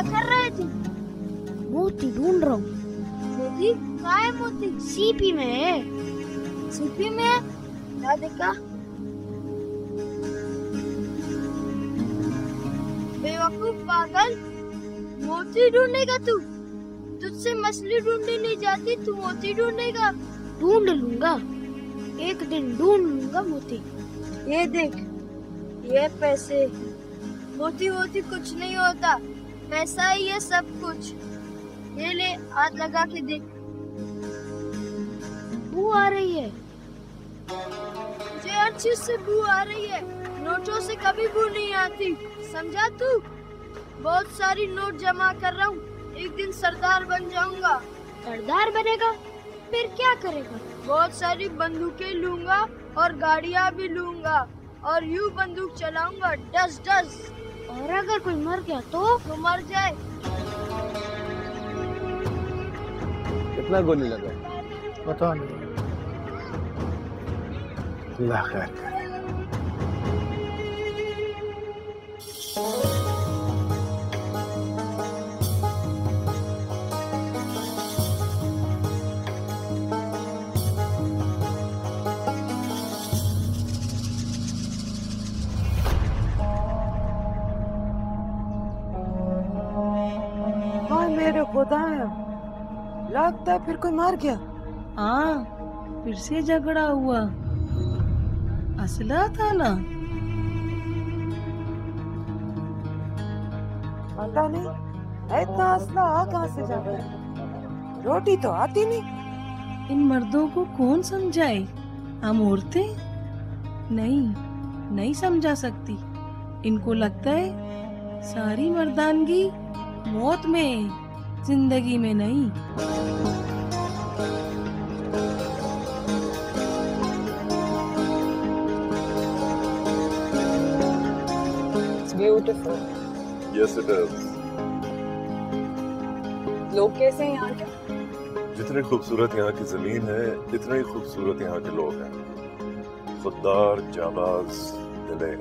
कर रहे थे? मोती ढूंढ रहा हूँ। मोती? कहाँ है मोती? सीपी में है। सीपी में है? क्या देखा? बेवकूफ पागल, मोती ढूंढेगा तू? तुझसे मछली ढूंढी नहीं जाती, तू मोती ढूंढेगा? ढूंढ लूंगा, एक दिन ढूंढ लूंगा मोती। ये देख, ये पैसे। मोती वोती कुछ नहीं होता, पैसा ही है सब कुछ। ये ले, हाथ लगा के देख। बू आ रही है। मुझे हर चीज से बू आ रही है, नोटों से कभी बू नहीं आती, समझा तू? बहुत सारी नोट जमा कर रहा हूँ, एक दिन सरदार बन जाऊंगा। सरदार बनेगा? फिर क्या करेगा? बहुत सारी बंदूकें लूंगा और गाड़ियाँ भी लूंगा और यूं बंदूक चलाऊंगा, डस डस। और अगर कोई मर गया तो मर जाए। कितना गोली लगा? पता नहीं। अल्लाह खैर करे। मेरे खुदाया, लगता है फिर कोई मार गया। हाँ, फिर से झगड़ा हुआ। असला था ना? पता नहीं इतना असला आ कहाँ से जा रहा है। रोटी तो आती नहीं। इन मर्दों को कौन समझाए? हम औरतें नहीं समझा सकती। इनको लगता है सारी मर्दानगी मौत में है, जिंदगी में नहीं। It's beautiful. Yes, it is. लोग कैसे हैं यहाँ के? जितनी खूबसूरत यहाँ की जमीन है, इतने ही खूबसूरत यहाँ के लोग हैं। खुददार, जाबाज, दिले।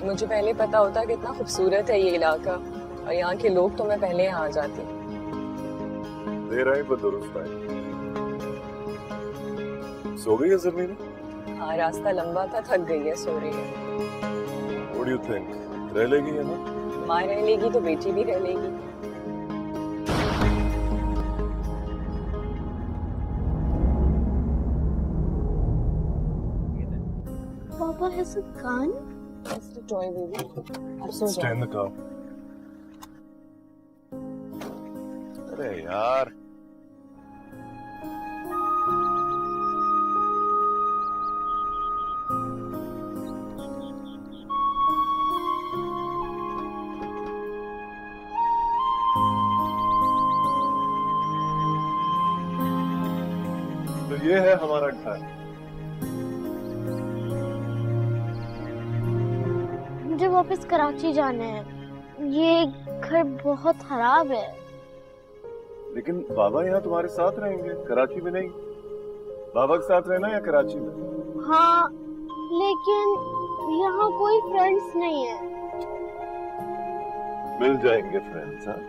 मुझे पहले पता होता कितना खूबसूरत है ये इलाका और यहाँ के लोग, तो मैं पहले यहाँ आ जाती। देर आई पर दुरुस्त आई। सो गई है जमीन? हाँ, रास्ता लंबा था, थक गई है, सो रही है। What do you think? रह लेगी है ना? माँ रह लेगी तो बेटी भी रह लेगी। Papa has a gun? Just a toy baby. अब सो Stay जाओ। in the car. अरे यार, तो ये है हमारा घर। मुझे वापस कराची जाना है। ये घर बहुत खराब है। लेकिन बाबा यहाँ तुम्हारे साथ रहेंगे, कराची में नहीं। बाबा के साथ रहना या कराची में? हाँ, लेकिन यहाँ कोई फ्रेंड्स नहीं है। मिल जाएंगे फ्रेंड्स, हाँ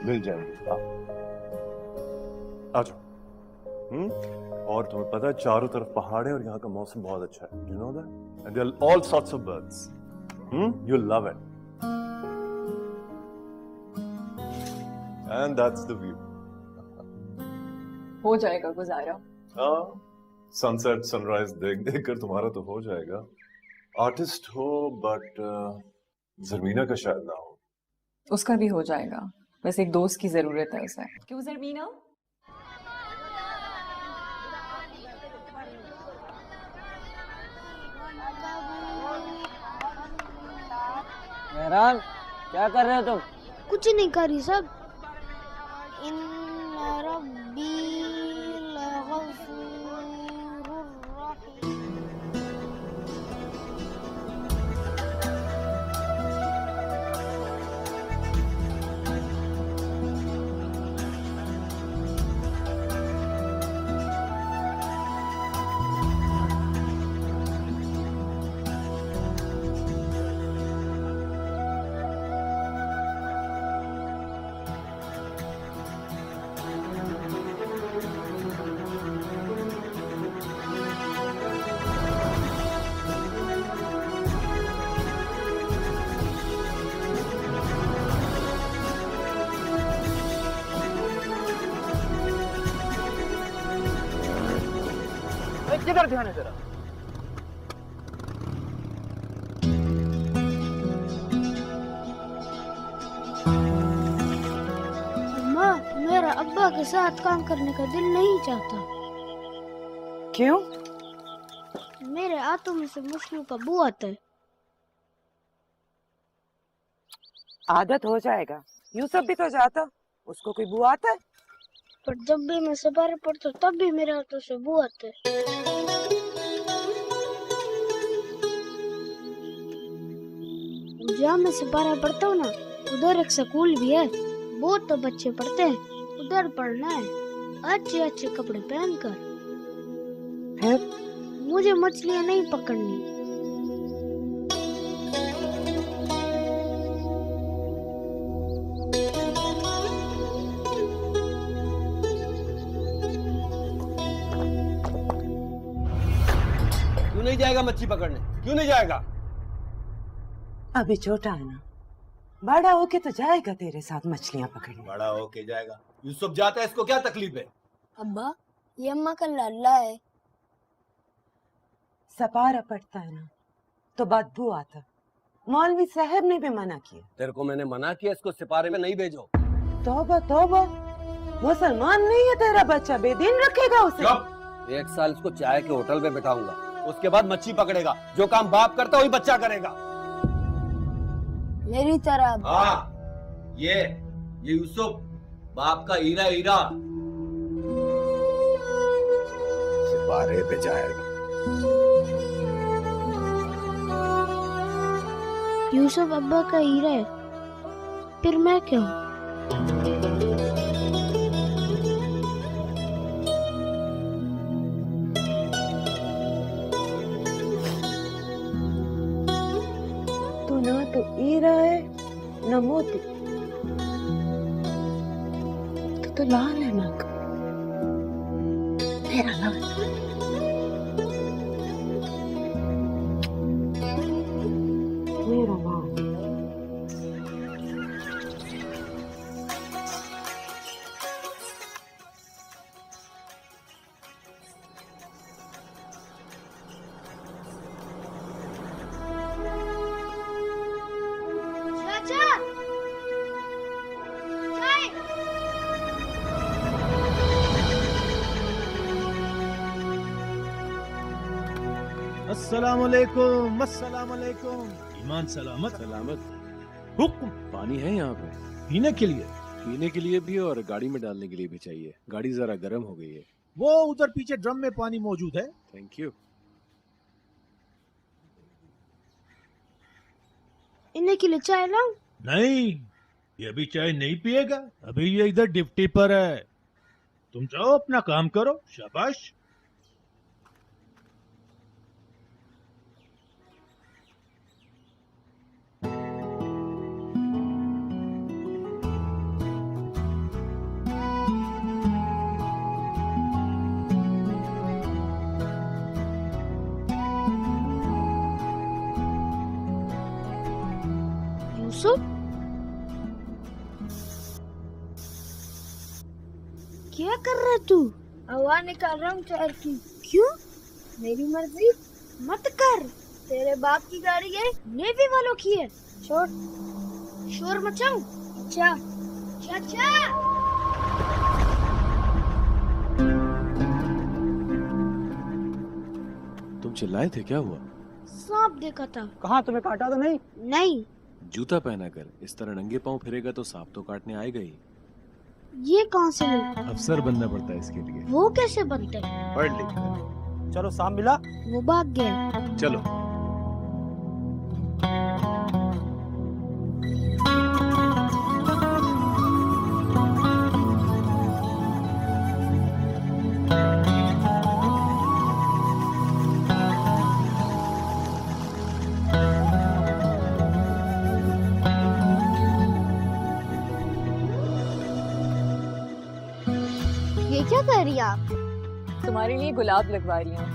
मिल जाएंगे। आ जाओ। और तुम्हें पता है चारों तरफ पहाड़ है और यहाँ का मौसम बहुत अच्छा है। You know that? And there are all sorts of birds. You'll love it. And that's the view. हो जाएगा गुजारा। हाँ, सनसेट सनराइज देख देख कर तुम्हारा तो हो जाएगा। आर्टिस्ट हो बट जरमीना का शायद ना हो। उसका भी हो जाएगा, बस एक दोस्त की जरूरत है उसे। क्यों जरमीना? मेहरान, क्या कर रहे हो तुम? कुछ नहीं करी सब। इन्ना रब्बी लगफूरुर रहीम। किधर ध्यान है तेरा? अम्मा, मेरा अब्बा के साथ काम करने का दिल नहीं चाहता। क्यों? मेरे हाथों में से मछलियों का बू आता है। आदत हो जाएगा। यूसुफ भी तो जाता, उसको कोई बुआ आता है? पर जब भी मैं सफारी पढ़ता हूँ तब भी मेरे हाथों से बू आता है। जहाँ मैं सफारी पढ़ता हूँ ना, उधर एक स्कूल भी है। बहुत तो बच्चे पढ़ते हैं, उधर पढ़ना है अच्छे अच्छे कपड़े पहनकर। फिर मुझे मछलियाँ नहीं पकड़नी। क्यों नहीं जाएगा मच्छी पकड़ने? क्यों नहीं जाएगा? अभी छोटा है ना, बड़ा होके तो जाएगा तेरे साथ मछलियाँ पकड़ने। बड़ा होके जाएगा। यूसुफ जाता है, इसको क्या तकलीफ है? अब्बा, ये अम्मा का लल्ला है। सपारा पड़ता है ना तो बदबू आता। मौलवी साहब ने भी मना किया। तेरे को मैंने मना किया इसको सिपारे में नहीं भेजो। तौबा तौबा, मुसलमान नहीं है तेरा बच्चा, बेदीन रखेगा उसे। चुप! 1 साल इसको चाय के होटल पे बैठाऊंगा, उसके बाद मच्छी पकड़ेगा। जो काम बाप करता वही बच्चा करेगा। मेरी तरह। हाँ, ये यूसुफ बाप का हीरा हीरा सिपारे पे जाएगा। यूसुफ अब्बा का हीरा है, फिर मैं क्यों? तू ना तो हीरा है न मोती, तो लाल है ना मेरा लाल। मेरा लाल। चाचा, चाय। अस्सलामुअलैकुम, अस्सलामुअलैकुम। ईमान सलामत? सलामत। हुक्म। पानी है यहाँ पे? पीने के लिए? पीने के लिए भी और गाड़ी में डालने के लिए भी चाहिए। गाड़ी जरा गर्म हो गई है। वो उधर पीछे ड्रम में पानी मौजूद है। Thank you. इन्हें के लिए चाय लाऊं? नहीं, ये अभी चाय नहीं पिएगा। अभी ये इधर ड्यूटी पर है। तुम जाओ अपना काम करो। शाबाश। यूसुफ, क्या कर रहा है तू? हवा निकाल रहा हूँ टायर की। क्यों? मेरी मर्जी। मत कर। तेरे बाप की गाड़ी है, नेवी वालों की है। छोड़। शोर मचाऊं? अच्छा। चाचा, तुम चिल्लाए थे, क्या हुआ? सांप देखा था। कहाँ, तुम्हें काटा तो नहीं? नहीं। जूता पहना कर इस तरह नंगे पांव फिरेगा तो सांप तो काटने आएगा ही। ये कौन से लोग? अफसर बनना पड़ता है इसके लिए। वो कैसे बनते हैं? पढ़ लिख कर। चलो, सांप मिला? वो भाग गया। चलो। ये क्या कर रही है आप? तुम्हारे लिए गुलाब लगवा रही हूँ,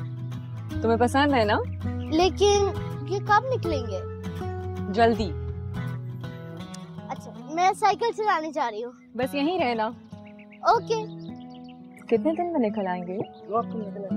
तुम्हें पसंद है ना? लेकिन ये कब निकलेंगे? जल्दी। अच्छा, मैं साइकिल चलाने जा रही हूँ। बस यहीं रहना। ओके। कितने दिन में निकल आएंगे? 2 हफ्ते निकले।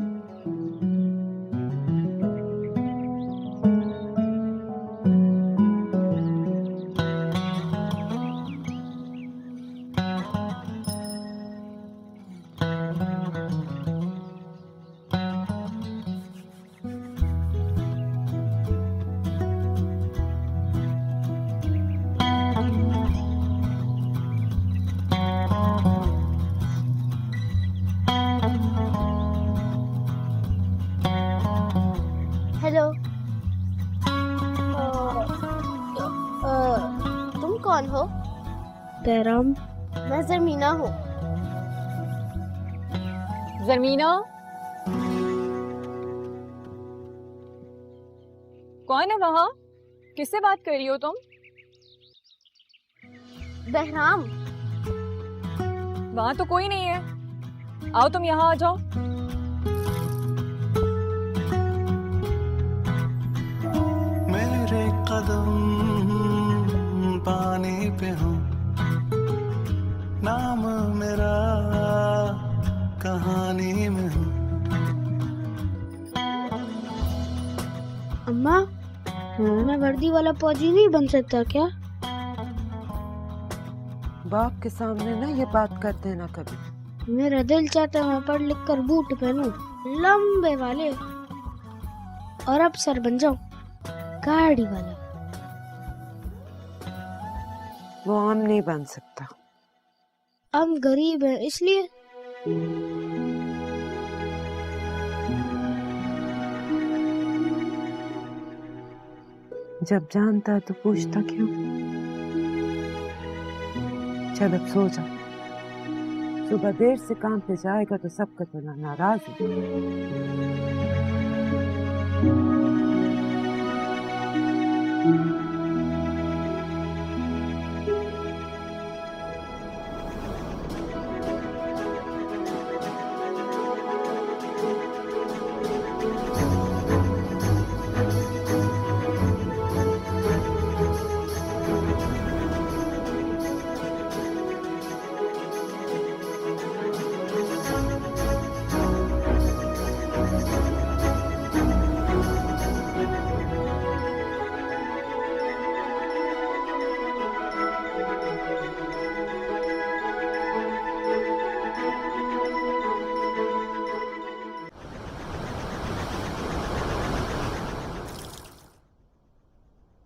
हेलो। तुम कौन हो? बहराम। मैं जमीना हूँ। जमीना, कौन है वहाँ? किससे बात कर रही हो तुम? बहराम। वहाँ तो कोई नहीं है। आओ तुम यहाँ आ जाओ। मेरे कदम पानी पे हो, नाम मेरा कहानी में हो। अम्मा, मैं वर्दी वाला फौजी नहीं बन सकता क्या? बाप के सामने ना ये बात कर देना कभी। मेरा दिल चाहता है मैं पढ़ लिख कर बूट पहनूं लंबे वाले और अफसर बन जाऊं गाड़ी वाला। वो हम नहीं बन सकता। हम गरीब हैं इसलिए। जब जानता है तो पूछता क्यों? चल अब सो जा। सुबह देर से काम पे जाएगा तो सबका तो नाराज है।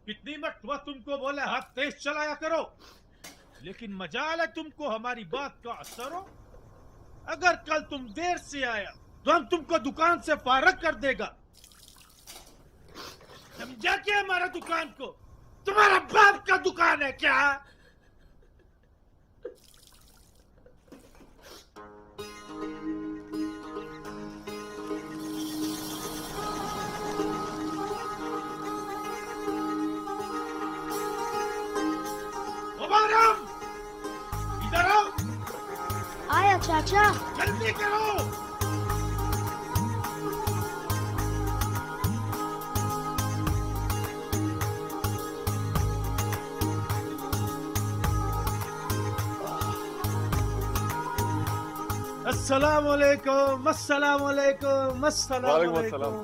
कितनी मरतबा तुमको बोले हाथ तेज चलाया करो, लेकिन मजाल है तुमको हमारी बात का असर हो। अगर कल तुम देर से आया तो हम तुमको दुकान से फारग कर देगा। समझा क्या? हमारा दुकान को तुम्हारा बाप का दुकान है क्या? इधर आओ। आया चाचा। जल्दी करो। अस्सलामुअलैकुम, अस्सलामुअलैकुम, अस्सलामुअलैकुम।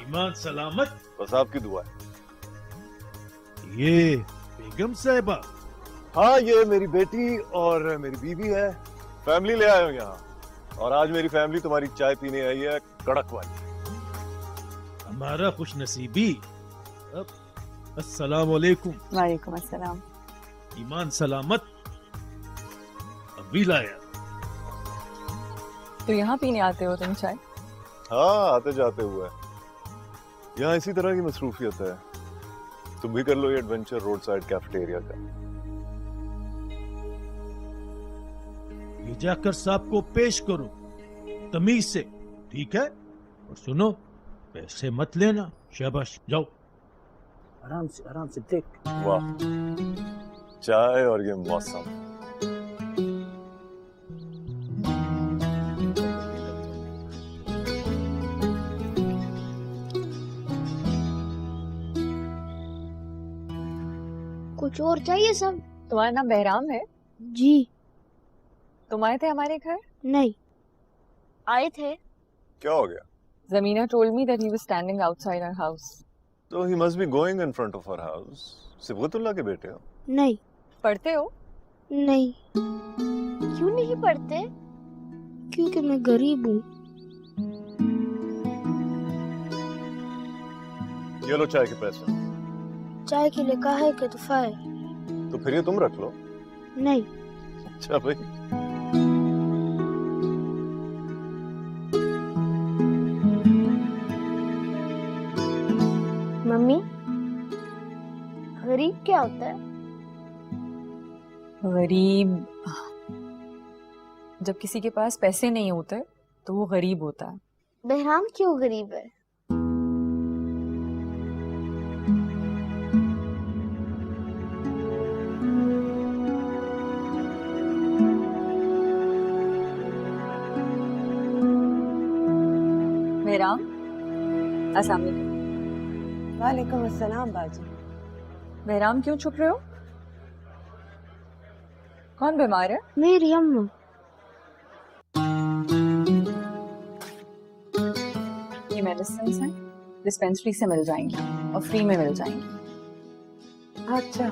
ईमान सलामत? बस आपकी दुआ है। ये बेगम साहिबा? हाँ, ये मेरी बेटी और मेरी बीवी है। फैमिली ले आए हो यहाँ, और आज मेरी फैमिली तुम्हारी चाय पीने आई है, कड़क वाली। हमारा खुश नसीबी। अस्सलाम वालेकुम। वालेकुम अस्सलाम। ईमान सलामत? अभी लाया। तो यहाँ पीने आते हो तुम चाय? हाँ, आते जाते हुए। यहाँ इसी तरह की मसरूफियत है। तुम भी कर लो ये एडवेंचर रोड साइड कैफेटेरिया का। ये जाकर साहब को पेश करो तमीज से, ठीक है? और सुनो, पैसे मत लेना। शाबाश, जाओ। आराम से देख। वाह, चाय और ये मौसम। कुछ और चाहिए सब? तुम्हारा नाम बहराम है? जी। तुम आए थे हमारे घर? नहीं। आए थे। क्या हो गया? Zamina told me that he was standing outside our house. तो he must be going in front of our house. Sibgatullah के बेटे हो? नहीं। पढ़ते हो? नहीं। क्यों नहीं पढ़ते? क्योंकि मैं गरीब हूँ। ये लो चाय के पैसे। चाय के लिए काहे के तुफाए? तो फिर ये तुम रख लो। नहीं। अच्छा भाई। मम्मी, गरीब क्या होता है? गरीब जब किसी के पास पैसे नहीं होते तो वो गरीब होता है। बहराम क्यों गरीब है? बहराम, अस्सलाम वालेकुम। वालेकुम अस्सलाम बाजी। बहराम क्यों छुप रहे हो? कौन बीमार है? मेरी अम्मा। ये मेडिसिन हैं, डिस्पेंसरी से मिल जाएंगी और फ्री में मिल जाएंगी। अच्छा,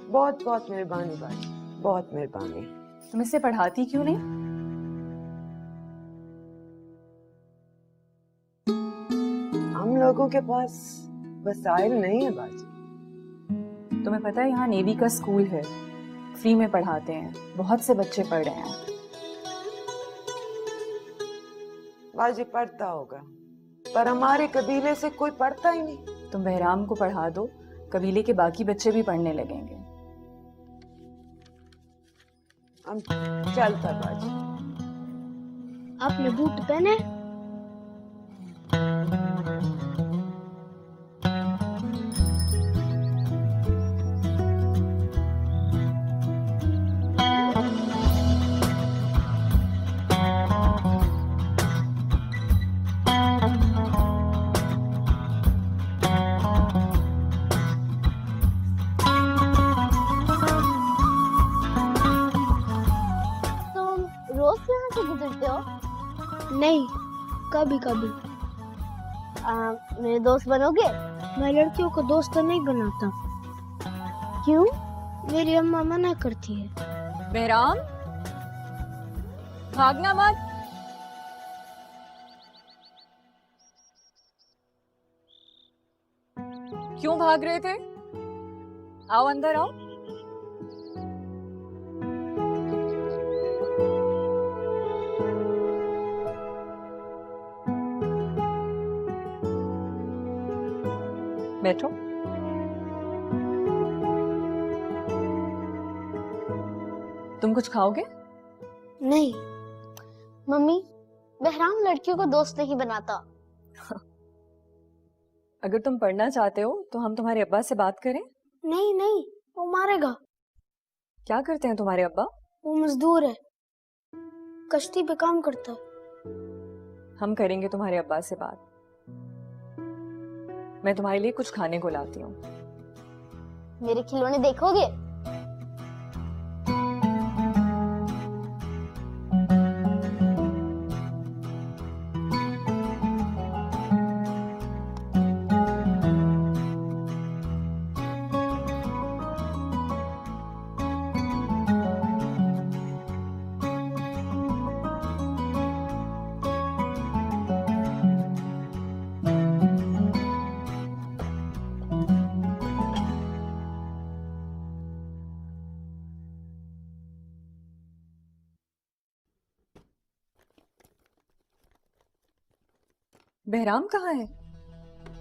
बहुत बहुत मेहरबानी बाजी, बहुत मेहरबानी। तुम इसे पढ़ाती क्यों नहीं? हम लोगों के पास वसाइल नहीं है बाजी। तुम्हें पता है यहाँ नेवी का स्कूल है, फ्री में पढ़ाते हैं, बहुत से बच्चे पढ़ रहे हैं। बाजी पढ़ता होगा, पर हमारे कबीले से कोई पढ़ता ही नहीं। तुम बहराम को पढ़ा दो, कबीले के बाकी बच्चे भी पढ़ने लगेंगे। हम चलता बाजी। आपने बूट पहने? रोज यहाँ से गुजरते हो? नहीं, कभी कभी। मेरे दोस्त बनोगे? मैं लड़कियों को दोस्त नहीं बनाता। क्यों? मेरी अम्मा मना करती है। बहराम, भागना मत। क्यों भाग रहे थे? आओ अंदर आओ। बैठो। तुम कुछ खाओगे? नहीं। मम्मी, बहराम लड़कियों को दोस्त नहीं बनाता। अगर तुम पढ़ना चाहते हो तो हम तुम्हारे अब्बा से बात करें? नहीं नहीं, वो मारेगा। क्या करते हैं तुम्हारे अब्बा? वो मजदूर है, कश्ती पे काम करता है। हम करेंगे तुम्हारे अब्बा से बात। मैं तुम्हारे लिए कुछ खाने को लाती हूँ। मेरे खिलौने देखोगे? बहराम कहाँ है?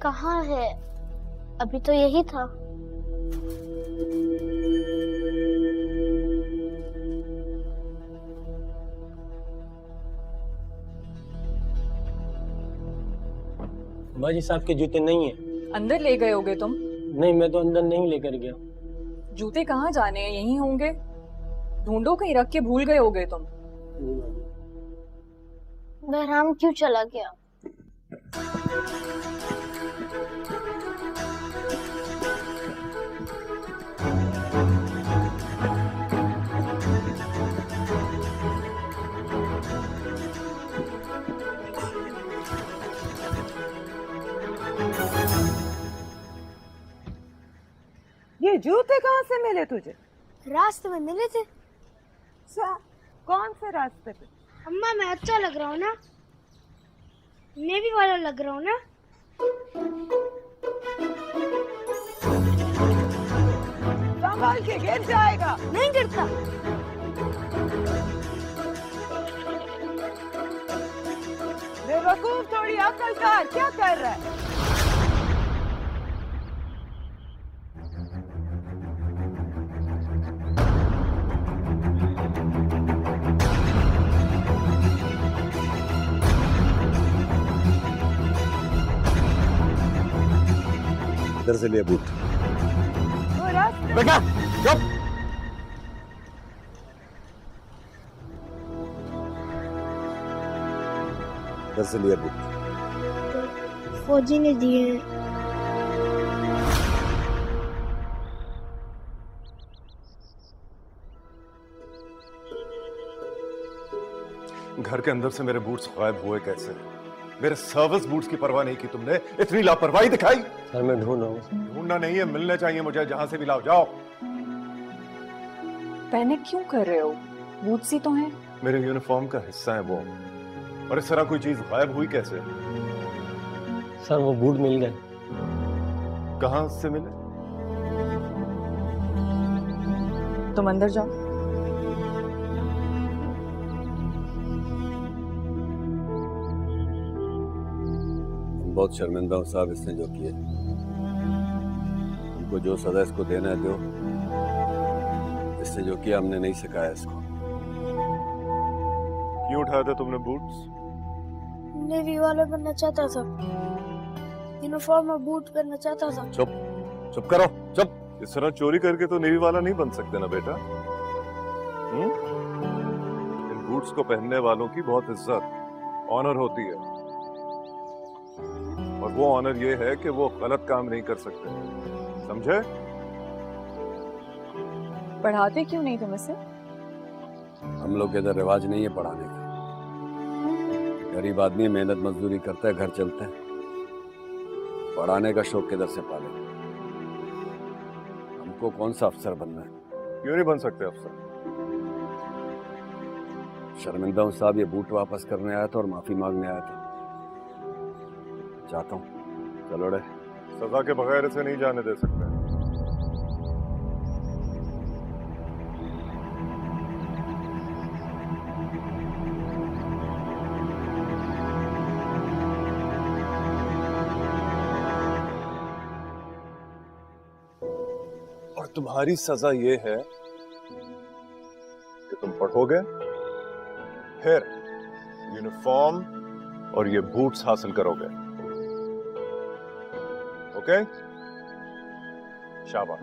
कहाँ है? अभी तो यही था। बाजी साहब के जूते नहीं है। अंदर ले गए होगे तुम? नहीं, मैं तो अंदर नहीं लेकर गया। जूते कहाँ जाने हैं? यहीं होंगे। ढूंढो, कहीं रख के भूल गए होगे तुम। बहराम क्यों चला गया? ये जूते कहाँ से मिले तुझे? रास्ते में मिले थे। कौन से रास्ते पे? अम्मा, मैं अच्छा लग रहा हूँ ना? नेवी वाला लग रहा हूँ ना? संभाल के, गिर जाएगा। नहीं गिरता। बेवकूफ, थोड़ी अकल कर। क्या कर रहा है? इधर से लिए बूट। वो रास्ते बेटा चुप। इधर से लिए बूट। फौजी ने दिए हैं। घर के अंदर से मेरे बूट्स गायब हुए कैसे? मेरे सर्विस बूट्स की परवाह नहीं की तुमने, इतनी लापरवाही दिखाई। सर मैं ढूंढ रहा हूँ। ढूंढना नहीं है, मिलने चाहिए मुझे, जहां से भी लाओ। जाओ। पैनिक क्यों कर रहे हो? बूट्स ही तो हैं। मेरे यूनिफॉर्म का हिस्सा है वो, और इस तरह कोई चीज गायब हुई कैसे? सर वो बूट मिल गए। कहां से मिले? तुम अंदर जाओ। बहुत शर्मिंदा हूँ साहब इसने जो किया। हमको जो सजा इसको देना है दो। इसने जो किया हमने नहीं सिखाया इसको। क्यों उठाया था तुमने बूट्स? नेवी वाला बनना चाहता था, यूनिफॉर्म और बूट पहनना चाहता था। चुप, चुप करो, चुप। इस तरह चोरी करके तो नेवी वाला नहीं बन सकते ना बेटा। इन बूट्स को पहनने वालों की बहुत इज्जत, ऑनर होती है, और वो ऑनर ये है कि वो गलत काम नहीं कर सकते, समझे? पढ़ाते क्यों नहीं तुम इसे? हम लोग के इधर रिवाज नहीं है पढ़ाने का। गरीब आदमी मेहनत मजदूरी करता है, घर चलता है। पढ़ाने का शौक किधर से पाले? हमको कौन सा अफसर बनना है? क्यों नहीं बन सकते अफसर? शर्मिंदा हूँ साहब, ये बूट वापस करने आया था और माफी मांगने आया था। जाता हूँ। चलो रे, सजा के बगैर इसे नहीं जाने दे सकते। और तुम्हारी सजा ये है कि तुम पढ़ोगे, फिर यूनिफॉर्म और ये बूट्स हासिल करोगे। ओके? शाबाश।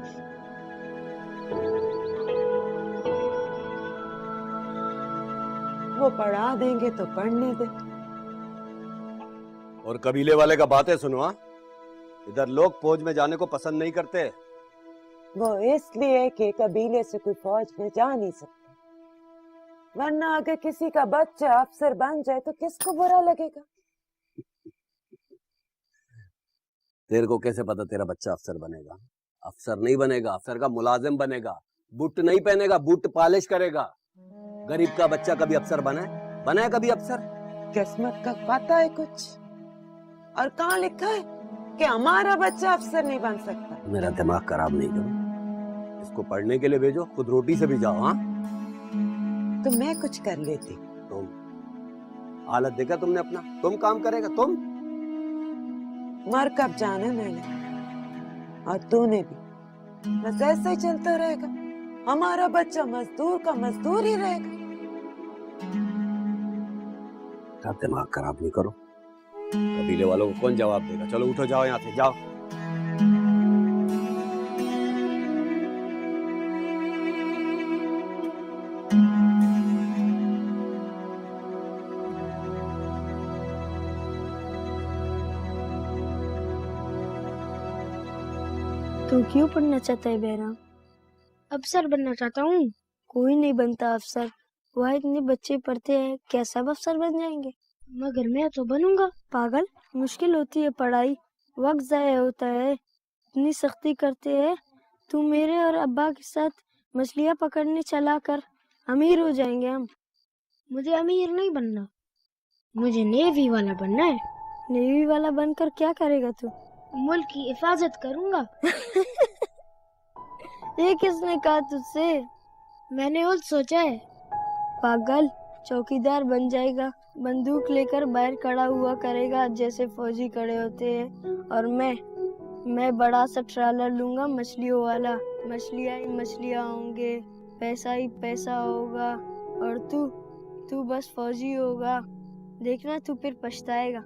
वो पढ़ा देंगे तो पढ़ने दे। और कबीले वाले का बातें सुनो। हाँ, इधर लोग फौज में जाने को पसंद नहीं करते। वो इसलिए कि कबीले से कोई फौज में जा नहीं सकते, वरना अगर किसी का बच्चा अफसर बन जाए तो किसको बुरा लगेगा? तेरे को कैसे पता तेरा बच्चा अफसर बनेगा? अफसर नहीं बनेगा, अफसर का मुलाजिम बनेगा। बूट नहीं पहनेगा, बूट पॉलिश करेगा। गरीब का बच्चा कभी अफसर बना है? बना है कभी अफसर? किस्मत का पता है कुछ? और कहाँ लिखा है कि हमारा बच्चा अफसर नहीं बन सकता? मेरा दिमाग खराब नहीं करो। इसको पढ़ने के लिए भेजो, खुद रोटी से भी जाओ। हाँ, तो मैं कुछ कर लेती। तुम हालत देखा तुमने अपना? तुम काम करेगा तुम? मर कब जाना मैंने और तूने भी। बस ऐसा ही चलता रहेगा। हमारा बच्चा मजदूर का मजदूर ही रहेगा। दिमाग खराब नहीं करो। कबीले वालों को कौन जवाब देगा? चलो उठो, जाओ यहाँ से, जाओ। तू क्यों पढ़ना चाहता है बहरा? अफसर बनना चाहता हूँ। कोई नहीं बनता अफसर। वहाँ इतने बच्चे पढ़ते हैं, क्या सब अफसर बन जाएंगे? मगर मैं तो बनूंगा। पागल, मुश्किल होती है पढ़ाई, वक्त जाया होता है, इतनी सख्ती करते हैं। तू मेरे और अब्बा के साथ मछलियाँ पकड़ने चला कर, अमीर हो जाएंगे हम। मुझे अमीर नहीं बनना, मुझे नेवी वाला बनना है। नेवी वाला बनकर क्या करेगा तू? मुल्क की हिफाजत करूंगा। ये किसने कहा तुझसे? मैंने खुद सोचा है। पागल, चौकीदार बन जाएगा, बंदूक लेकर बाहर खड़ा हुआ करेगा जैसे फौजी खड़े होते हैं। और मैं बड़ा सा ट्रालर लूंगा मछलियों वाला। मछलियाँ ही मछलियाँ होंगे, पैसा ही पैसा होगा, और तू बस फौजी होगा। देखना तू फिर पछताएगा।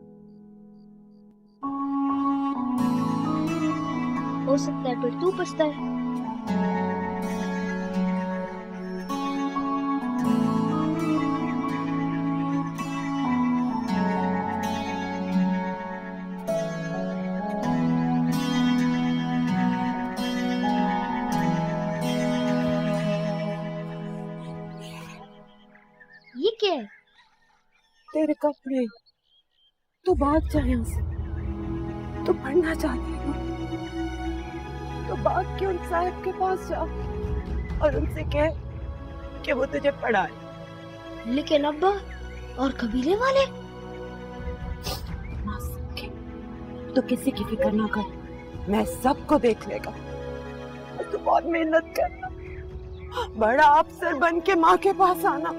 हो सकता है फिर तू पछता है। ये क्या है? तेरे कपड़े। तू भाग जा यहाँ से। तू पढ़ना चाहती है तो भाग के उन साहब के पास जा और उनसे कह कि वो तुझे पढ़ाए। लेकिन अब्बा और कबीले वाले? ना सके तो किसी की फिक्र ना कर, मैं सबको देख लेगा। और तू बहुत मेहनत करना, बड़ा अफसर बन के माँ के पास आना।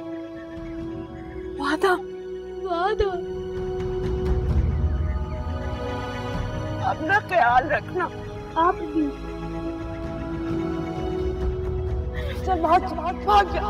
वादा? वादा। अपना ख्याल रखना। आप भी। चल भाग भाग भाग जा।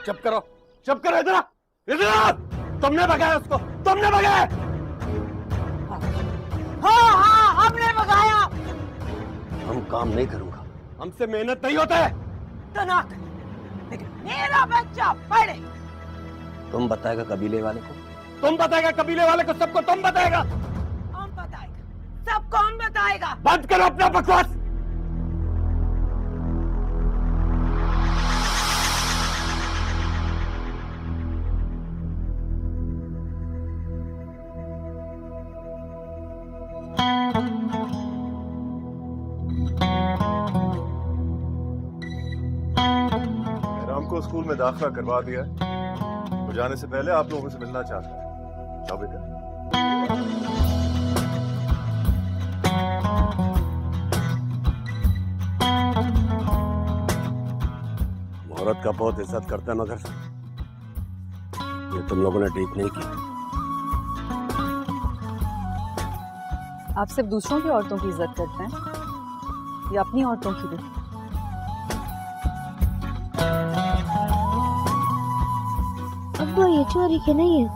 चुप करो, चुप करो। इधर इधर। तुमने भगाया उसको, तुमने भगाया। हाँ हमने भगाया। हम काम नहीं करूंगा, हमसे मेहनत नहीं होता है। तो ना कर, लेकिन मेरा बच्चा पढ़े। तुम बताएगा कबीले वाले को, तुम बताएगा कबीले वाले को, सबको तुम बताएगा। कौन बताएगा? सब कौन बताएगा? बंद करो अपना बकवास। राम को स्कूल में दाखिला करवा दिया है। वो जाने से पहले आप लोगों से मिलना चाहता है। जाओ बेटा। औरत का बहुत इज्जत करता है, मगर ये तुम लोगों ने ठीक नहीं किया। आप सिर्फ दूसरों की औरतों की इज्जत करते हैं या अपनी औरतों की भी? अब्बा ये चोरी के नहीं है।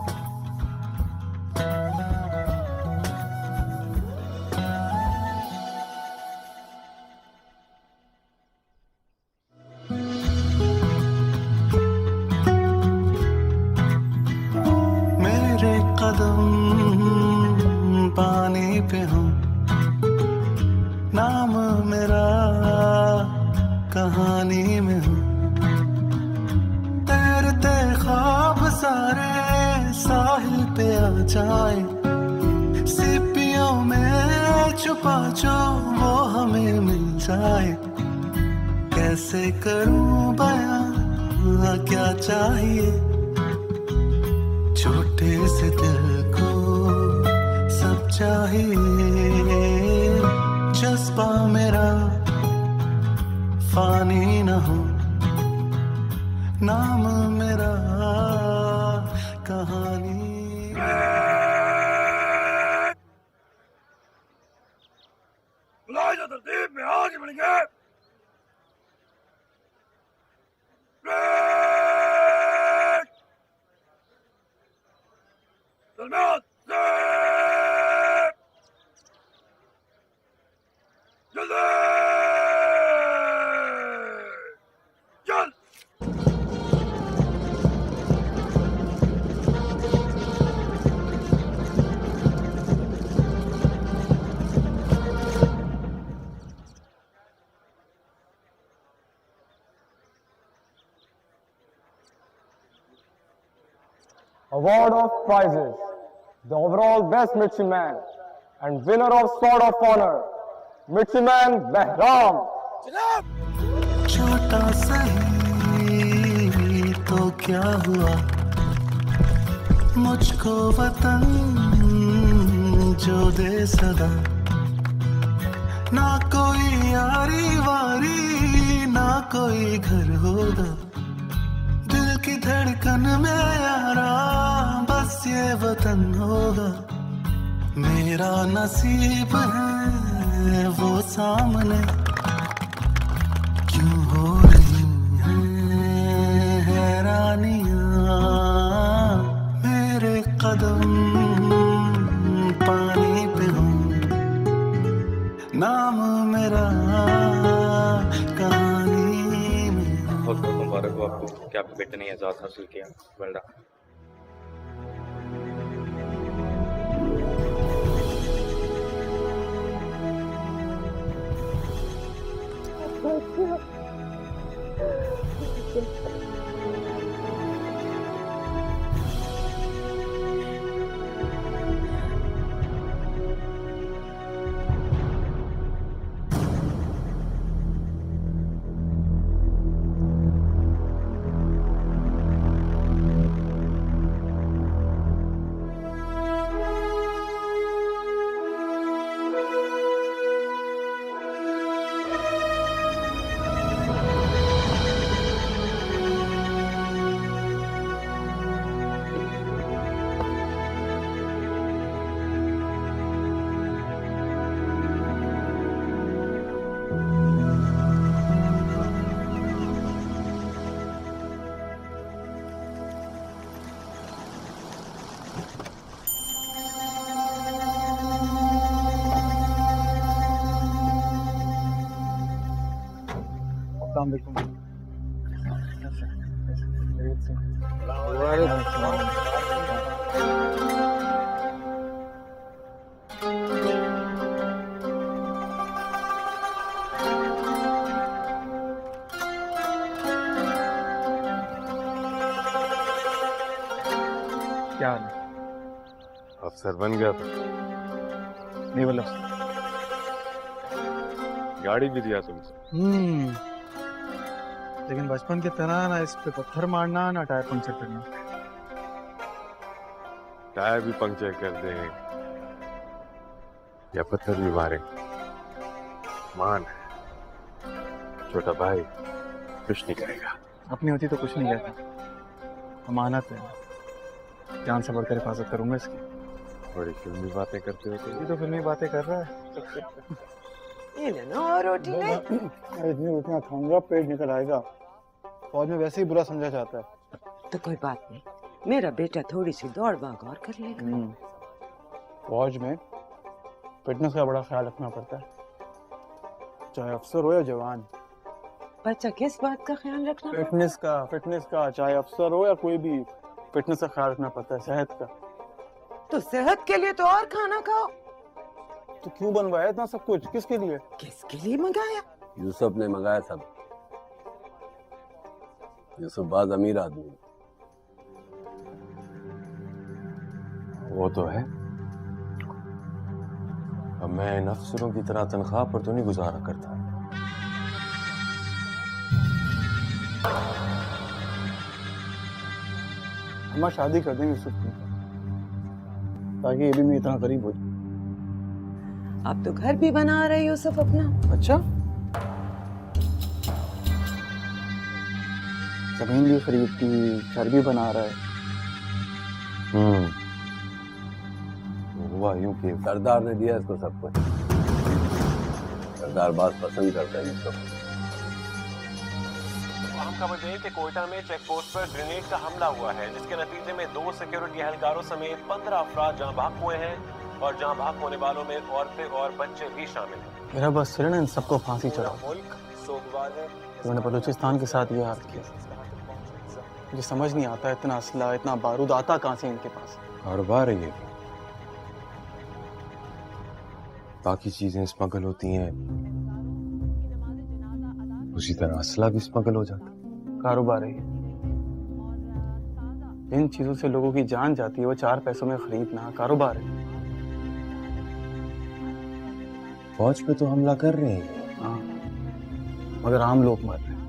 मेरे कदम पानी पे हूँ, नाम मेरा कहानी में हूँ। तैरते ख्वाब सारे साहिल पे आ जाए, सीपियों में छुपा जो वो हमें मिल जाए। कैसे करूं बयां क्या चाहिए, छोटे से दिल को सब चाहिए। जज्बा मेरा फानी न हो, नाम मेरा कहानी। तरतीब में आगे बढ़ेंगे। Award of prizes: the overall best midshipman and winner of Sword of Honor, Midshipman Behram. छोटा सही तो क्या हुआ, मुझको वतन जो दे सदा। ना कोई यारी वारी, ना कोई घर होगा, दिल की धड़कन में यारा बस ये वतन होगा। मेरा नसीब है है वो सामने, क्यों हो रही है हैरानियां, मेरे कदम पानी पे हो, नाम मेरा कहानी में। बहुत बहुत मुबारक हो आपको कि आपके बेटे ने एजाज हासिल किया। Well done. क्या हाल है? अफसर बन गया था। नहीं बोला। गाड़ी भी दिया तुमसे। लेकिन बचपन की तरह ना इस पे पत्थर मारना ना टायर पंचर करना। टायर भी पंक्चर कर दे या पत्थर भी मारे, मान छोटा भाई कुछ नहीं करेगा। अपनी होती तो कुछ नहीं कहता, अमानत है, जान से बढ़कर हिफाजत करूंगा इसकी। बड़ी फिल्मी बातें करते हो ये तो फिल्मी बातें कर रहा है। ये लेना और रोटी नहीं। इतनी रोटियां खाऊंगा पेट निकल आएगा। फौज में वैसे ही बुरा समझा जाता है। तो कोई बात नहीं, मेरा बेटा थोड़ी सी दौड़ भाग और कर लेगा। फौज में फिटनेस का बड़ा ख्याल रखना पड़ता है, चाहे अफसर हो या जवान। बच्चा किस बात का ख्याल रखना? फिटनेस का चाहे अफसर हो या कोई भी, फिटनेस का ख्याल रखना पड़ता है, सेहत का। तो सेहत के लिए तो और खाना खाओ। तो क्यों बनवाया इतना सब कुछ? किसके लिए? किसके लिए मंगाया? यूसुफ ने मंगाया सब। यूसुफ बाज अमीर आदमी। वो तो है, अब मैं इन अफसरों की तरह तनख्वाह पर तो नहीं गुजारा करता। हम शादी कर देंगे यूसुफ की, ताकि ये भी मैं इतना करीब हो जाए। आप तो घर भी बना रहे यूसुफ अपना। अच्छा, जमीन भी खरीद की, घर भी बना रहा है। हुआ यूं कि सरदार ने दिया इसको सब कुछ। सरदार बात पसंद करता है यूसुफ। अहम खबर दें कि कोयटा में चेक पोस्ट पर ग्रेनेड का हमला हुआ है, जिसके नतीजे में 2 सिक्योरिटी एहलकारों समेत 15 अफराद जाँ भाग हुए हैं और जाँ भाग होने वालों में औरतें और बच्चे भी शामिल हैं। मेरा बस चले ना इन सबको फांसी चढ़ाओ। मुल्क सोगवार है। मैंने बलूचिस्तान के साथ ये हाल किया। मुझे समझ नहीं आता इतना असला, इतना बारूद आता कहाँ से इनके पास। कारोबार है ये, बाकी चीजें स्मगल होती हैं, उसी तरह असला भी स्मगल हो जाता है। कारोबार है ये। इन चीजों से लोगों की जान जाती है, वो 4 पैसों में खरीदना कारोबार है। फौज पे तो हमला कर रहे हैं। हाँ, मगर आम लोग मर रहे हैं।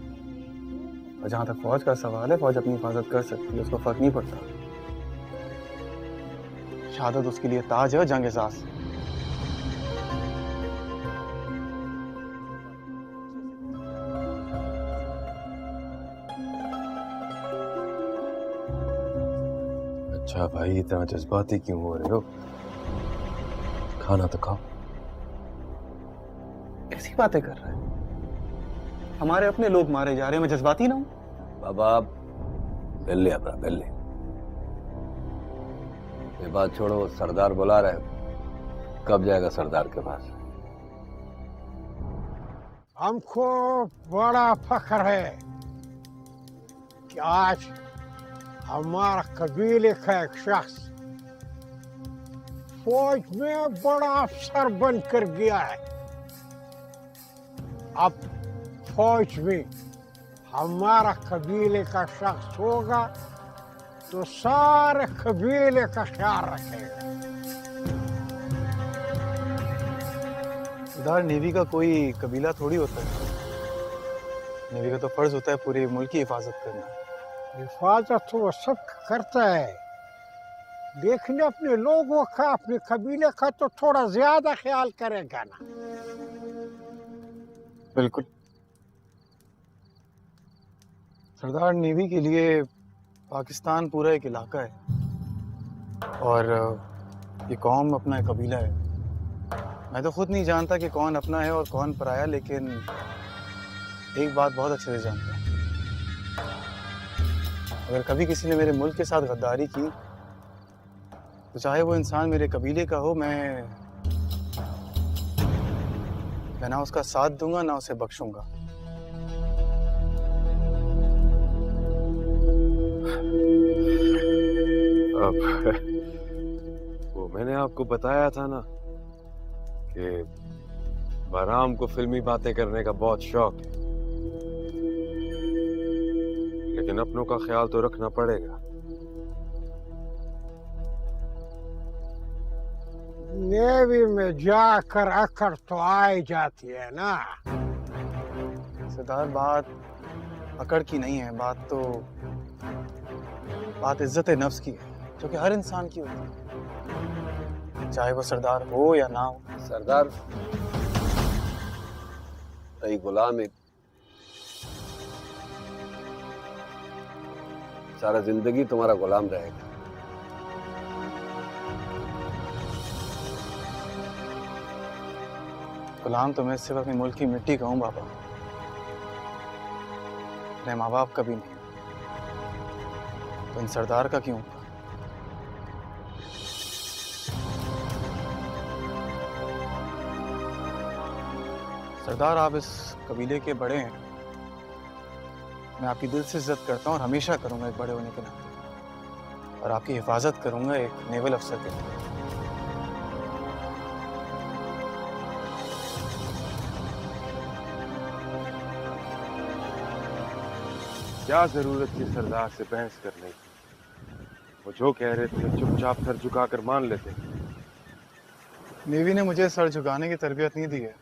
और जहां तक फौज का सवाल है, फौज अपनी हिफाजत कर सकती है, उसको फर्क नहीं पड़ता। शहादत उसके लिए ताज है और जंग एहसास। अच्छा भाई, इतना जज्बाती क्यों हो रहे हो? खाना तो खाओ। कैसी बातें कर रहा है? हमारे अपने लोग मारे जा रहे हैं, मैं जज्बाती ना हूं? बाबा बिल्ली अपना बिल्ली, ये बात छोड़ो, सरदार बुला रहे, कब जाएगा सरदार के पास? हमको बड़ा फख्र है कि आज हमारा कबीले का एक शख्स फौज में बड़ा अफसर बनकर गया है। अब फौज में हमारा कबीले का शख्स होगा तो सारे कबीले का ख्याल रखेगा। सरदार, नेवी का कोई कबीला थोड़ी होता है। नेवी का तो फर्ज होता है पूरे मुल्क की हिफाजत करना। हिफाजत तो वो सब करता है, लेकिन अपने लोगों का, अपने कबीले का तो थोड़ा ज्यादा ख्याल करेगा ना। बिल्कुल सरदार, नेवी के लिए पाकिस्तान पूरा एक इलाका है और ये कौम अपना एक कबीला है। मैं तो खुद नहीं जानता कि कौन अपना है और कौन पराया, लेकिन एक बात बहुत अच्छे से जानता हूँ, अगर कभी किसी ने मेरे मुल्क के साथ गद्दारी की तो चाहे वो इंसान मेरे कबीले का हो, मैं ना उसका साथ दूंगा ना उसे बख्शूंगा। वो मैंने आपको बताया था ना कि बहराम को फिल्मी बातें करने का बहुत शौक है, लेकिन अपनों का ख्याल तो रखना पड़ेगा। नेवी में जाकर अकड़ तो आ ही जाती है ना। सरदार, बात अकड़ की नहीं है, बात इज्जत नफ्स की है, जो कि हर इंसान की होती है, चाहे वो सरदार हो या ना हो। सरदार कई गुलाम है, सारा जिंदगी तुम्हारा गुलाम रहेगा। गुलाम तो मैं सिर्फ अपने मुल्क की मिट्टी का हूं बाबा, मेरे माँ बाप का भी नहीं, तो इन सरदार का क्यों? सरदार, आप इस कबीले के बड़े हैं, मैं आपकी दिल से इज्जत करता हूँ और हमेशा करूंगा एक बड़े होने के नाते, और आपकी हिफाजत करूंगा एक नेवल अफसर के नाते। क्या जरूरत थी सरदार से बहस करने की? वो जो कह रहे थे चुपचाप सर झुकाकर मान लेते। नेवी ने मुझे सर झुकाने की तरबियत नहीं दी है,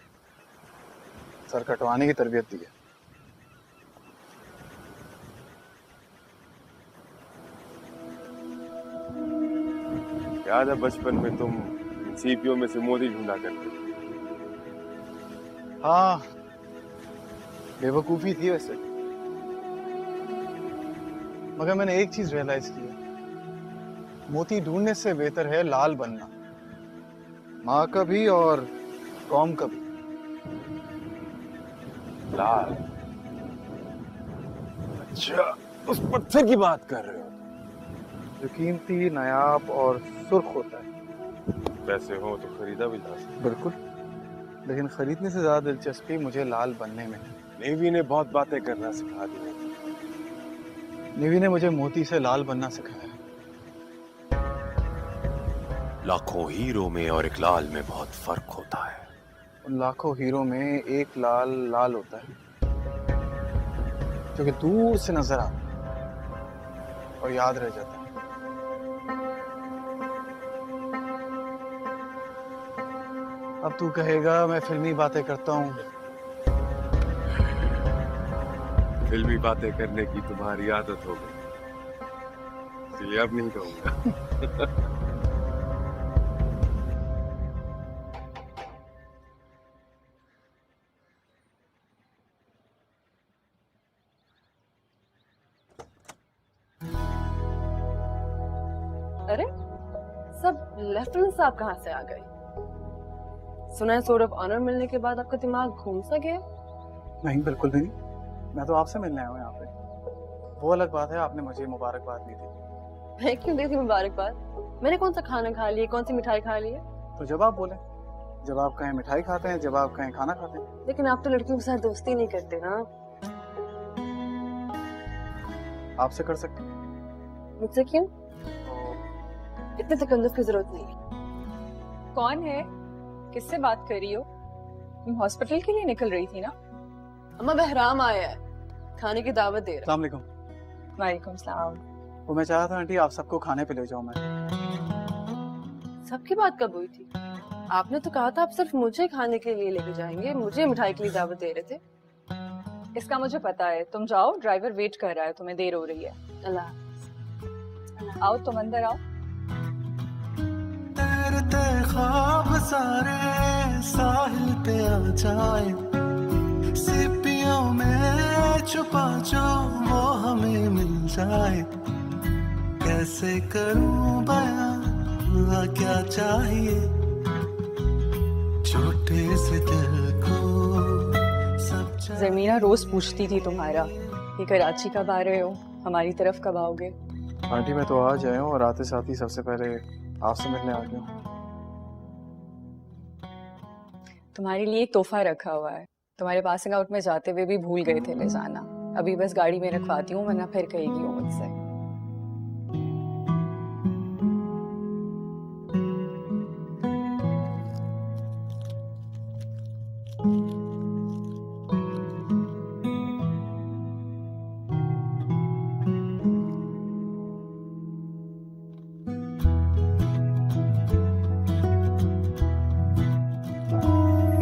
सर कटवाने की तरबियत दी है। याद है बचपन में तुम सीपियों में से मोदी ढूंढा करते? हाँ, बेवकूफी थी वैसे, मगर मैंने एक चीज रियलाइज की है, मोती ढूंढने से बेहतर है लाल बनना, माँ का भी और कौम का भी। लाल? अच्छा, उस पत्थर की बात कर रहे हो जो कीमती, नायाब और सुर्ख होता है। पैसे हो तो खरीदा भी जा सकता। बिल्कुल, लेकिन खरीदने से ज्यादा दिलचस्पी मुझे लाल बनने में। नेवी ने बहुत बातें करना सिखा दी। नेवी ने मुझे मोती से लाल बनना सिखाया। लाखों हीरो में और एक लाल में बहुत फर्क होता है। उन लाखों हीरो में एक लाल होता है जो कि दूर से नजर आता है और याद रह जाता है। अब तू कहेगा मैं फिल्मी बातें करता हूँ। फिल्मी बातें करने की तुम्हारी आदत हो गई, इसलिए अब नहीं कहूंगा। अरे, सब लेफ्टिनेंट साहब कहाँ से आ गए? सुना है सोर्ड ऑफ ऑनर मिलने के बाद आपका दिमाग घूम सा गया? नहीं, बिल्कुल भी नहीं। मैं तो आपसे मिलने आया हूँ यहाँ पे। वो अलग बात है, आपने मुझे मुबारकबाद दी थी। मैं क्यों दी थी मुबारकबाद? मैंने कौन सा खाना खा लिया, कौन सी मिठाई खा ली है? तो जब आप बोले, जब आप कहें मिठाई खाते हैं, जब आप कहें खाना खाते हैं। लेकिन आप तो लड़कियों के साथ दोस्ती नहीं करते ना। आपसे कर सकते हैं। मुझसे क्यों? इतने तकल्लुफ की जरूरत नहीं। कौन है? किससे बात कर रही हो? तुम हॉस्पिटल के लिए निकल रही थी ना? अम्मा बहराम आया है, खाने की दावत दे रहा है। अस्सलाम वालेकुम। वालेकुम सलाम। वो मैं चाह रहा था आंटी आप सबको खाने पे ले जाऊं मैं। सबकी बात कब हुई थी? आपने तो कहा था आप सिर्फ मुझे खाने के लिए लेके जाएंगे, मुझे मिठाई के लिए दावत दे रहे थे। इसका मुझे पता है, तुम जाओ, ड्राइवर वेट कर रहा है, तुम्हें देर हो रही है। अल्लाह। आओ तुम अंदर आओ। तैरते ख्वाब सारे साहिल पे आ जाए, सीपियों में छुपा जो वो हमें मिल जाए। कैसे करूं बयां क्या चाहिए, छोटे से दिल को सब ज़मीरा रोज पूछती थी तुम्हारा कि कराची कब आ रहे हो, हमारी तरफ कब आओगे। आंटी मैं तो आज आया हूँ और आते साथ ही सबसे पहले आपसे मिलने आ गया हूँ। तुम्हारे लिए एक तोहफा रखा हुआ है, तुम्हारे पासिंग आउट में जाते हुए भी भूल गए थे ले जाना। अभी बस गाड़ी में रखवाती हूँ, वरना फिर कहेगी वो मुझसे।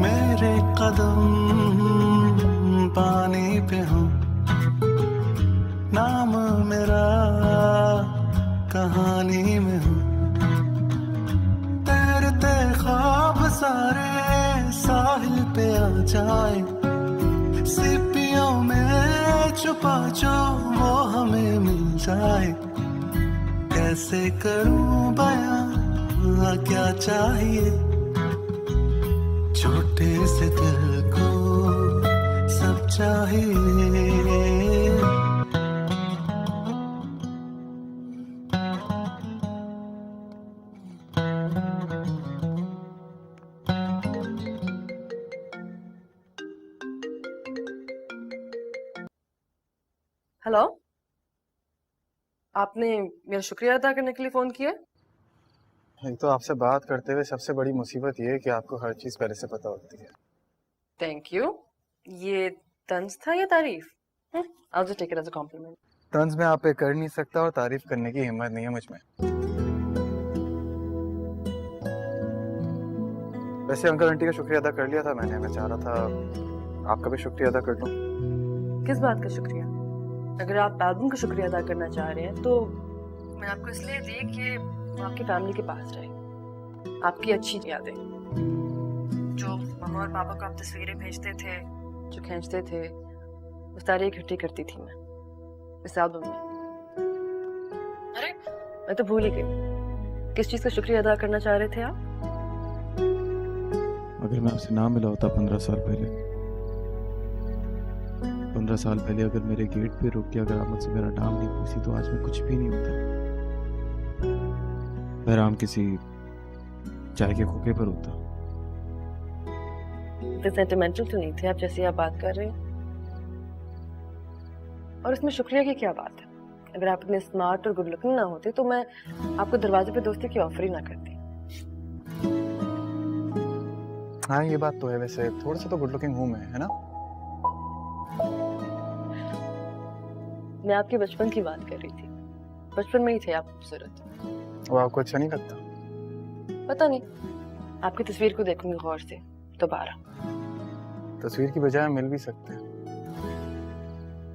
मेरे कदम पानी पे हो, नाम मेरा कहानी में हो। तैरते ख्वाब सारे साहिल पे आ जाए, सीपियों में छुपा जो वो हमें मिल जाए। कैसे करूं बयां क्या चाहिए, छोटे से दिल को सब चाहिए। हेलो, आपने मेरा शुक्रिया अदा करने के लिए फोन किया? एक तो आपसे बात करते हुए सबसे बड़ी मुसीबत ये है कि आपको हर चीज पहले से पता होती है। Thank you. ये तंज था या तारीफ? I'll just take it as a compliment. तंज मैं आप पे कर नहीं सकता और तारीफ करने की हिम्मत नहीं है मुझ में। वैसे अंकल आंटी का शुक्रिया अदा कर लिया था मैंने, मैं चाह रहा था आपका भी शुक्रिया अदा कर लूं। किस बात का शुक्रिया? अगर आप एल्बम का शुक्रिया अदा करना चाह रहे हैं तो मैं आपको इसलिए दी कि वो आपकी फैमिली के पास रहे, आपकी अच्छी यादें, जो मम्मा और पापा को आप तस्वीरें भेजते थे, जो खींचते थे, वो सारी इकट्ठी करती थी मैं इस एल्बम में। अरे मैं तो भूल ही गई, किस चीज का शुक्रिया अदा करना चाह रहे थे आप? अगर मैं आपसे ना मिला होता 15 साल पहले, 15 साल पहले अगर मेरे गेट पे रुक के अगर आप मुझसे मेरा नाम नहीं पूछी तो आज मैं कुछ भी नहीं होता। बहराम किसी चाय के खोखे पर होता। इतने सेंटिमेंटल तो नहीं थे आप जैसे आप बात कर रहे हैं। और इसमें शुक्रिया की क्या बात है? अगर आप इतने स्मार्ट और गुड लुकिंग ना होते तो मैं आपको दरवाजे पे दोस्ती की ऑफर ही ना करती। हाँ ये बात तो है, वैसे थोड़ा सा तो गुड लुकिंग हूँ मैं, है ना? मैं आपके बचपन की बात कर रही थी, बचपन में ही थे आप खूबसूरत। वो आपको अच्छा नहीं लगता? पता नहीं, आपकी तस्वीर को देखूंगी गौर से दोबारा। तस्वीर की बजाय मिल भी सकते हैं,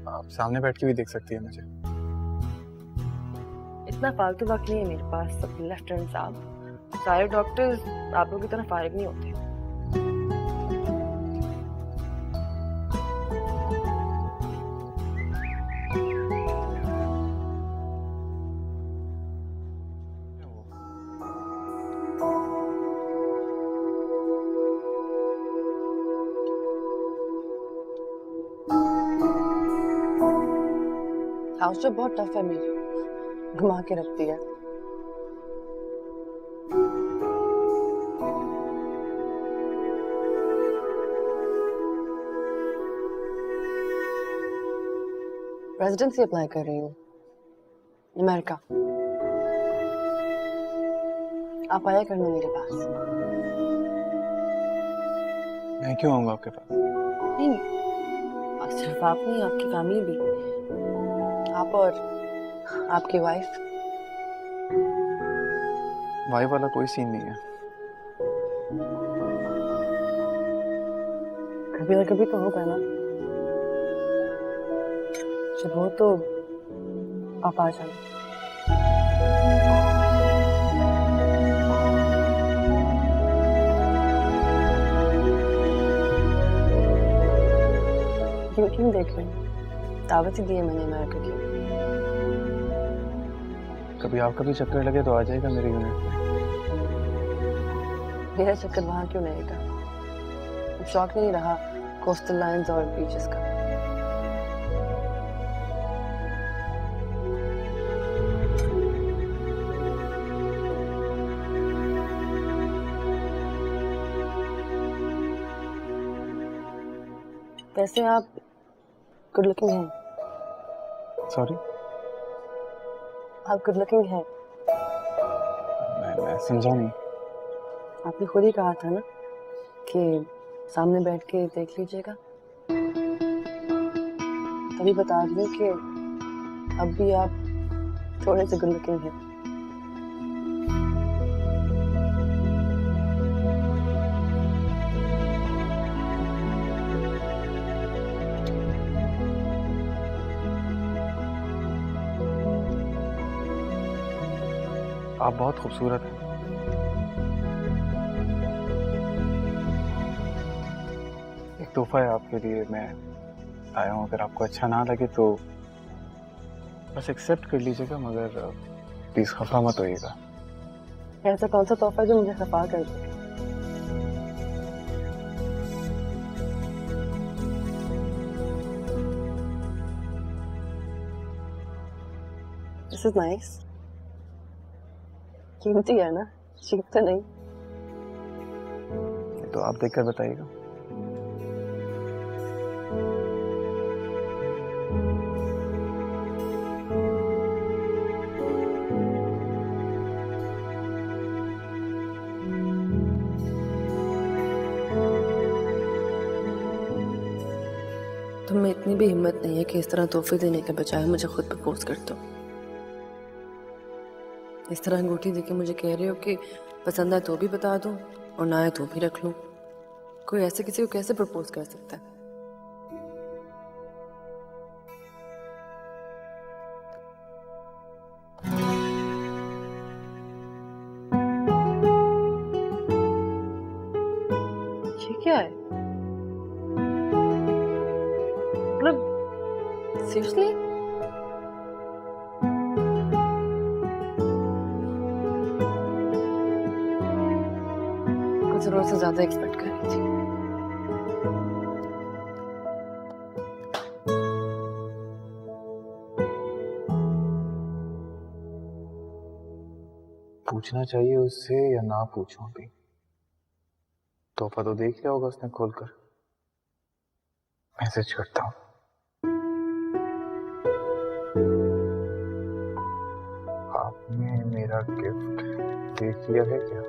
आप सामने बैठ के भी देख सकती है मुझे। इतना फालतू वक्त नहीं है मेरे पास सब लेफ्टिनेंट साहब, सारे डॉक्टर्स आप लोगों की तरह फारिग नहीं होते। आज तो बहुत टफ है मेरी, घुमा के रखती है। रेजिडेंसी अप्लाई कर रही हूँ, अमेरिका। आप आया करना मेरे पास। मैं क्यों आऊंगा आपके पास? नहीं, सिर्फ आप नहीं, आपकी फैमिली भी, आप और आपकी वाइफ। वाइफ वाला कोई सीन नहीं है। कभी ना कभी तो होगा ना, जब हो तो आप आ जाना। क्यों देख रहे हैं? दावत ही दी है मैंने अमेरिका की। कभी आपका भी चक्कर लगे तो आ जाएगा मेरे यूनिट में। मेरा चक्कर वहां क्यों लगेगा? शौक नहीं रहा कोस्टल लाइन्स और बीचेस का। वैसे आप गुड लुकिंग हैं। सॉरी? आप गुड लुकिंग हैं। मैं समझा नहीं। आपने खुद ही कहा था ना कि सामने बैठ के देख लीजिएगा, तभी बता रही हूँ कि अब भी आप थोड़े से गुड लुकिंग हैं। आप बहुत खूबसूरत हैं। एक तोहफा है आपके लिए, मैं आया हूँ। अगर आपको अच्छा ना लगे तो बस एक्सेप्ट कर लीजिएगा, मगर प्लीज खफा मत होइएगा। ऐसा कौन सा तोहफा जो मुझे खफा कर दे? This is nice. कीमती है ना, चीप तो नहीं। तो आप देखकर बताइएगा। तुम में इतनी भी हिम्मत नहीं है कि इस तरह तोहफे देने के बजाय मुझे खुद प्रपोज कर दो। इस तरह अंगूठी देके मुझे कह रहे हो कि पसंद आए तो भी बता दूं और ना आए तो भी रख लूं। कोई ऐसे किसी को कैसे प्रपोज कर सकता है? ये क्या है? मतलब सीरियसली? कुछ जरूरत से ज्यादा एक्सपेक्ट कर रही थी। पूछना चाहिए उससे या ना पूछूं अभी? तोहफा तो देख लिया होगा उसने खोलकर। मैसेज करता हूँ। आपने मेरा गिफ्ट देख लिया है क्या?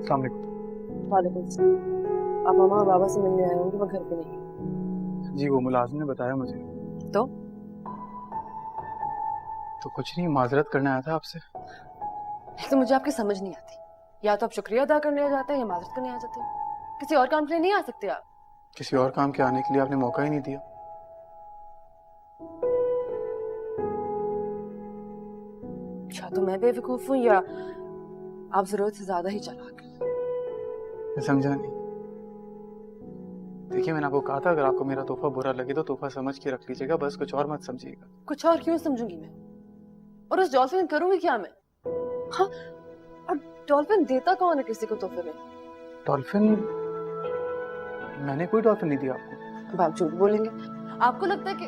अस्सलाम वालेकुम। वालेकुम सलाम। आप मामा और बाबा से मिलने आए होंगे, मैं घर पे नहीं। जी वो मुलाजिम ने बताया मुझे। तो कुछ नहीं, माजरत करने आया था आपसे। तो मुझे आपकी समझ नहीं आती, या तो आप शुक्रिया अदा करने आ जाते हैं या माजरत करने आ जाते हैं। किसी और काम के लिए नहीं आ सकते आप? किसी और काम के आने के लिए आपने मौका ही नहीं दिया। अच्छा, तो मैं बेवकूफ हूँ या आप जरूरत से ज्यादा ही चालाक हैं? मैं समझा नहीं। देखिए मैंने आपको कहा था अगर आपको मेरा तोहफा बुरा लगे तो तोहफा समझ के रख लीजिएगा, बस कुछ और मत समझिएगा। कुछ और क्यों समझूंगी मैं? और उस डॉल्फिन करूंगी क्या मैं? हाँ, और डॉल्फिन देता कौन है किसी को तोहफे में? डॉल्फिन? मैंने कोई डॉल्फिन नहीं दिया आपको। अब आप झूठ बोलेंगे। आपको लगता है कि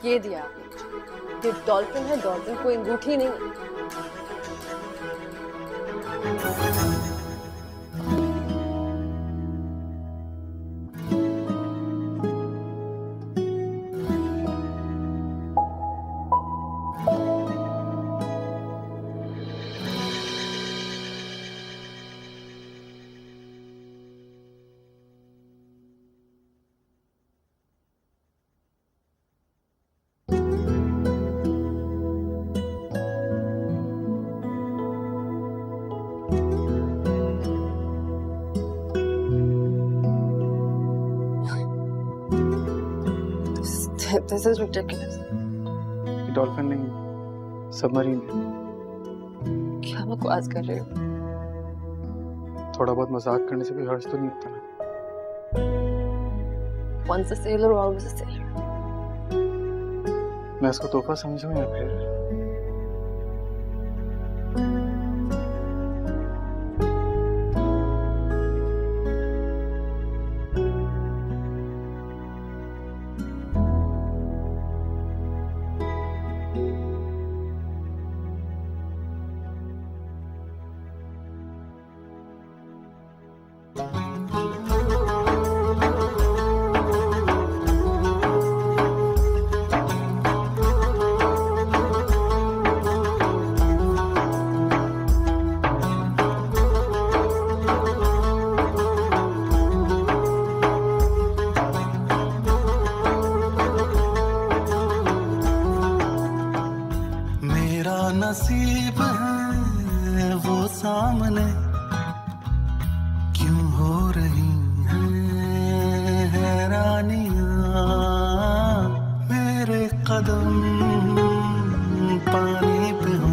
ये दिया आपने। ये डॉल्फिन है, डॉल्फिन कोई अंगूठी नहीं है। This is ridiculous. डॉल्फिन नहीं, सबमरीन है। क्या बकवास कर रहे हो? थोड़ा बहुत मजाक करने से कोई हर्ज तो नहीं होता ना। Once a sailor, always a sailor. मैं इसको तोहफा समझूं या फिर? नसीब है वो सामने क्यों हो रही हैं हैरानियां, मेरे कदम पानी पे हों।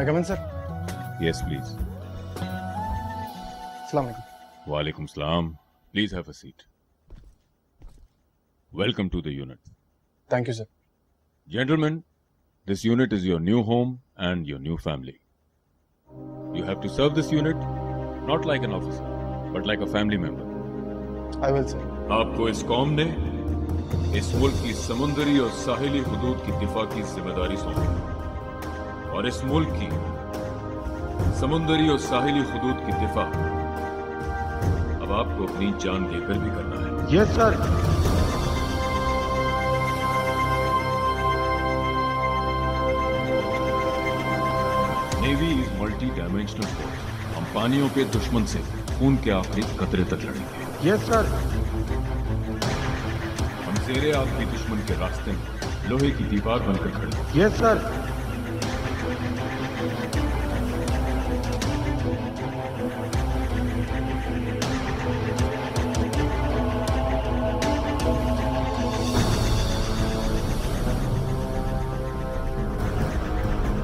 Come in, sir. Yes, please. Assalamu alaikum. Walaikum salam. Please have a seat. Welcome to the unit. Thank you, sir. Gentlemen, this unit is your new home and your new family. You have to serve this unit not like an officer, but like a family member. I will, sir. आपको इस कौम ने इस मुल्क की समुद्री और साहिली हुदूद की दिफा की जिम्मेदारी सौंपी और इस मुल्क की समुद्री और साहिली हुदूद की दिफा अब आपको अपनी जान देकर भी करना है। Yes sir. Navy is multi dimensional force. हम पानियों के दुश्मन से खून के आखिरी कतरे तक लड़ेंगे। Yes sir. हम ज़ेरे आखिरी दुश्मन के रास्ते में लोहे की दीवार बनकर खड़े। Yes sir.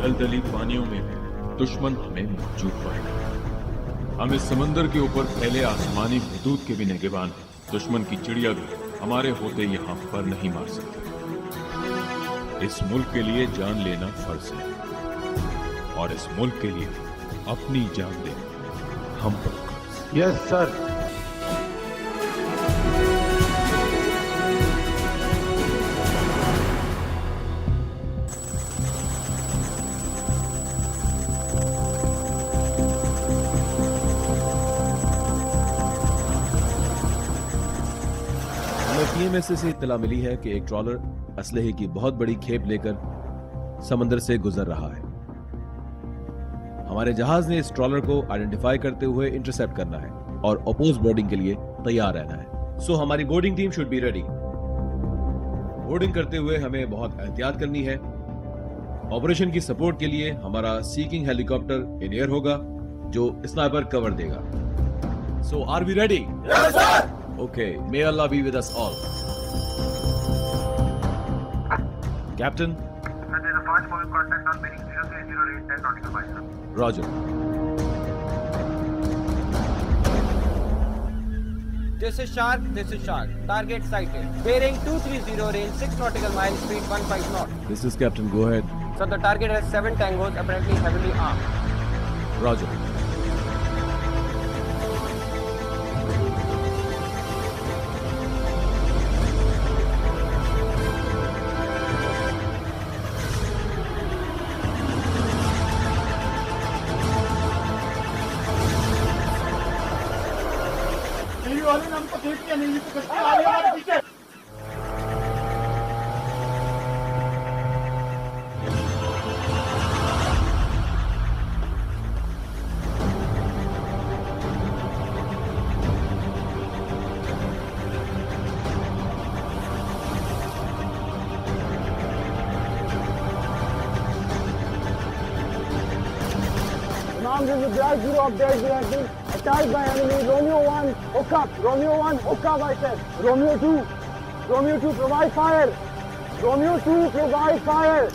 दलदली पानियों में भी दुश्मन हमें मौजूद पाएगा। हम इस समंदर के ऊपर फैले आसमानी हुदूद के भी निगहबान हैं। दुश्मन की चिड़िया भी हमारे होते यहाँ पर नहीं मार सकती। इस मुल्क के लिए जान लेना फर्ज है और इस मुल्क के लिए अपनी जान देना हम पर कर्ज। Yes sir. पीएमएसए से इत्तला मिली है कि एक ट्रॉलर असलहे की बहुत बड़ी खेप लेकर समंदर से गुजर रहा है। हमारे जहाज ने इस ट्रॉलर को आइडेंटिफाई करते हुए इंटरसेप्ट करना है और अपोज बोर्डिंग के लिए तैयार रहना है। सो हमारी boarding team should be ready. Boarding करते हुए हमें बहुत एहतियात करनी है। ऑपरेशन की सपोर्ट के लिए हमारा सीकिंग हेलीकॉप्टर इन एयर होगा जो स्नाइपर कवर देगा। So are we ready? Yes sir. Okay, may Allah be with us all. Captain? Sir, there's a fast moving contact on bearing 0308 10 nautical miles. Roger. This is Shark, Target sighted. Bearing 230, range 6 nautical miles, speed 15 knots. This is Captain, go ahead. Sir, the target has 7 tangos, apparently heavily armed. Roger. This is the Black Zero update. We have been attacked by enemy. Romeo 1, hook up. Romeo 1, hook up, I said. Romeo 2, provide fire. Romeo 2, provide fire.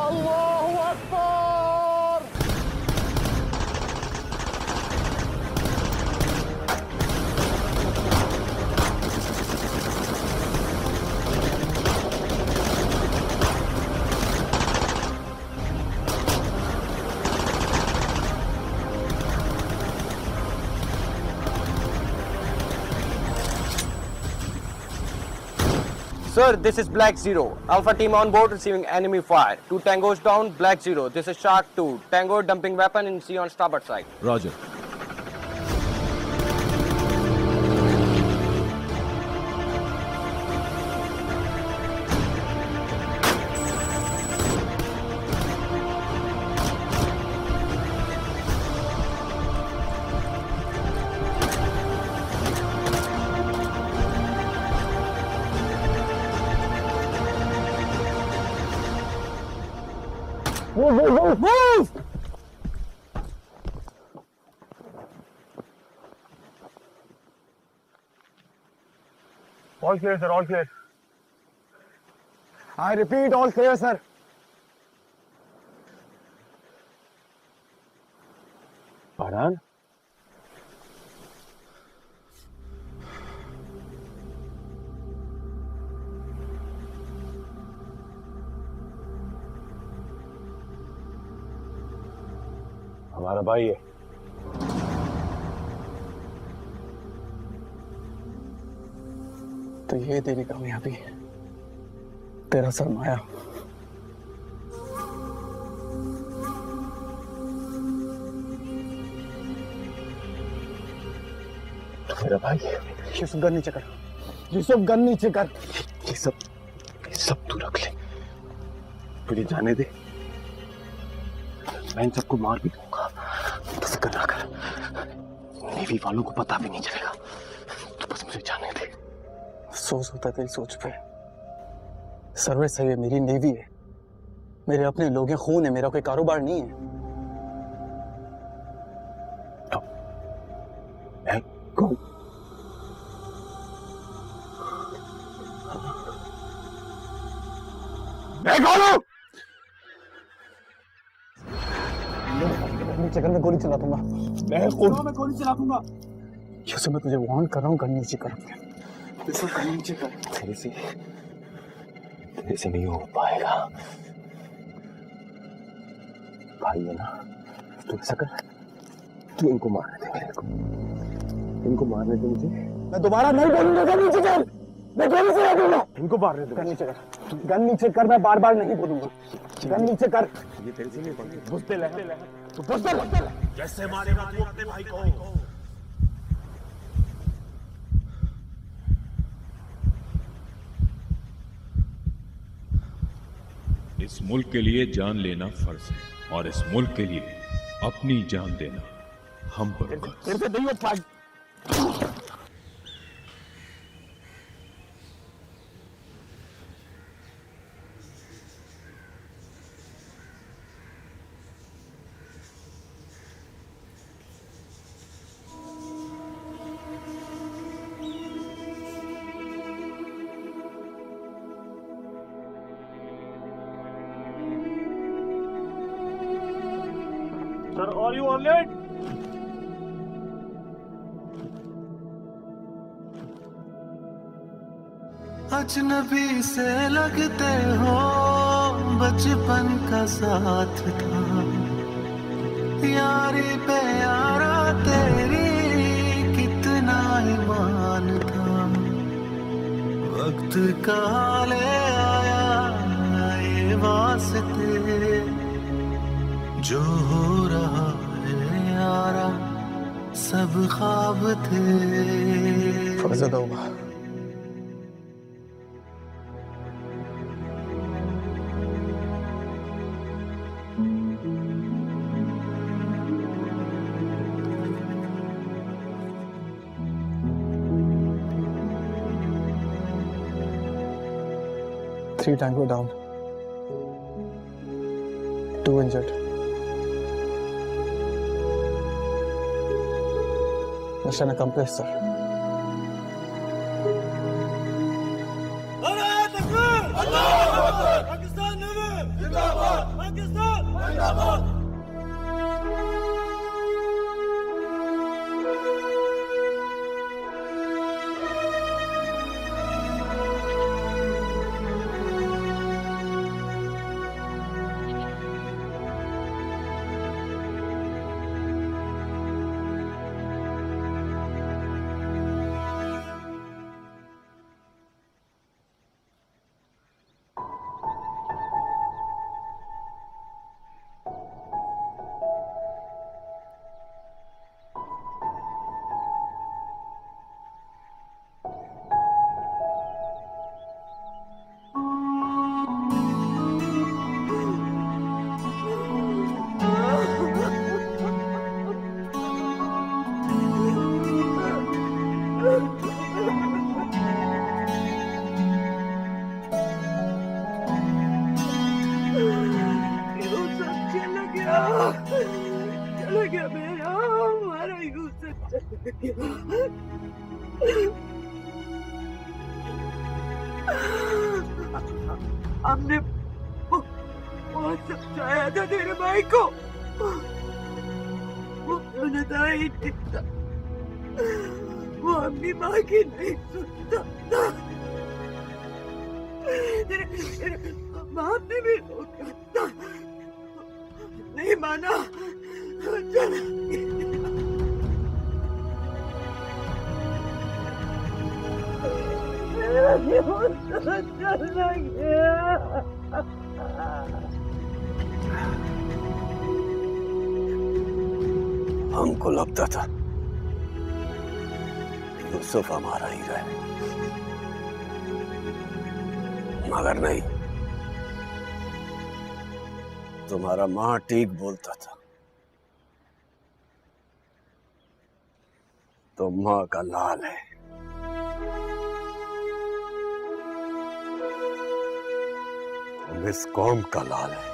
Allahu Akbar. Sir, this is Black Zero. Alpha team on board receiving enemy fire. 2 tangos down, Black Zero. This is Shark 2. Tango dumping weapon in sea on starboard side. Roger. Move! All clear, sir, all clear. I repeat, all clear, sir. Farhan? हमारा भाई है। तो ये तेरी कामयाबी, तेरा सरमाया। मेरा भाई। यूसुफ गन नीचे कर। यूसुफ गन नीचे कर। ये सब तू रख ले, मुझे जाने दे। मैं इन सबको मार भी दूंगा, तो फिक्र ना कर। नेवी वालों को पता भी नहीं चलेगा, तो बस मुझे जाने दे। अफसोस होता तेरी सोच पे। सर्विस है, ये मेरी नेवी है, मेरे अपने लोग हैं, खून है, मेरा कोई कारोबार नहीं है। तो मैं कौन? मैं कौन हूं? नीचे कर, मैं गोली चला दूंगा। मैं गोली चला दूंगा। यूसुफ मैं तुझे वार्न कर रहा हूँ, गन नीचे कर। यूसुफ गन नीचे कर। तेरे से नहीं हो पाएगा भाई, है ना? तू ऐसा कर, तू इनको मारने दे मेरे को, इनको मारने दे मुझे। मैं दोबारा नहीं बोलूंगा, गन नीचे कर। मैं गोली चला दूंगा। इनको मारने दे। गन नीचे कर, गन नीचे कर। मैं बार बार नहीं बोलूंगा, गन नीचे कर। ये तेरे से नहीं बनती। बुझते ले तू, बुझते ले। कैसे मारेगा तू अपने भाई को? इस मुल्क के लिए जान लेना फर्ज है और इस मुल्क के लिए अपनी जान देना हम पर तेरे से नहीं हो पाएगा। Sir, are you on late? अजनबी से लगते हो, बचपन का साथ था, यारी पे यारा तेरी कितना ईमान था। वक्त का ले आया ये वास्ते, जो हो रहा है यारा सब ख्वाब थे। फर्जद होगा। Three Tango down, 2 injured. Mission accomplished, sir. चला गया मेरा हमारा यूसुफ चला गया। हमने बहुत समझाया था तेरे भाई को, वो सुनता ही नहीं था, वो अपनी माँ की नहीं सुनता था। तेरे बाप ने भी रोका था, नहीं माना, चला चला गया। हमको लगता था यूसुफ हमारा ही रहे, मगर नहीं। तुम्हारा माँ ठीक बोलता था, तो माँ का लाल है। तुम इस कौम का लाल है।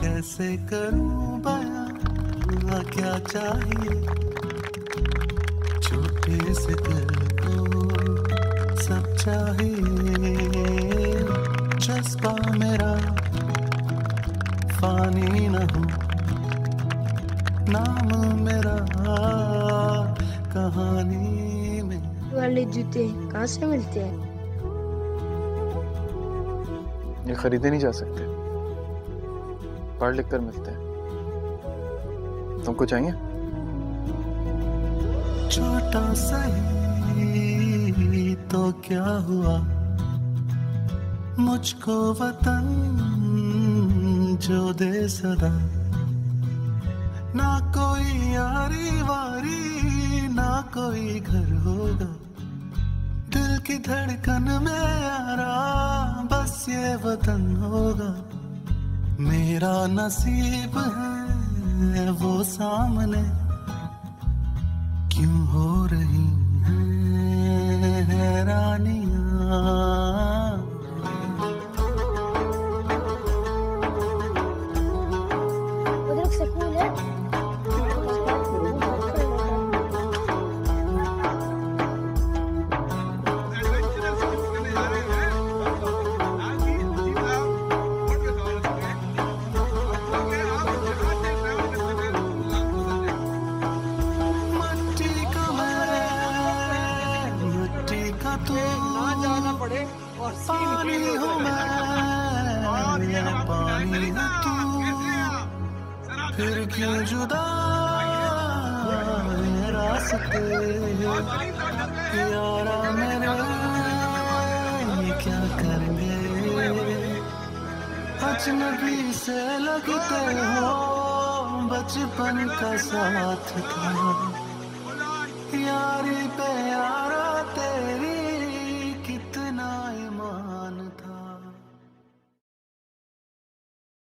कैसे करूं बयां क्या चाहिए छोटे से दिल को सब चाहिए जज्बा मेरा फानी न हो नाम मेरा कहानी में वाले जूते कहाँ से मिलते हैं? ये खरीदे नहीं जा सकते, पढ़ लिख कर मिलते हैं। तुमको चाहिए? छोटा सही तो क्या हुआ मुझको वतन जो दे सदा ना कोई यारी वारी ना कोई घर होगा दिल की धड़कन में यारा बस ये वतन होगा मेरा नसीब है वो सामने क्यों हो रही हैं हैरानियां उधर स्कूल है। पानी हूँ मैं पानी है तू फिर क्यों जुदा रास्ते यारा मेरे ये क्या करेंगे अजनबी से लगते हो बचपन का साथ था यारी पे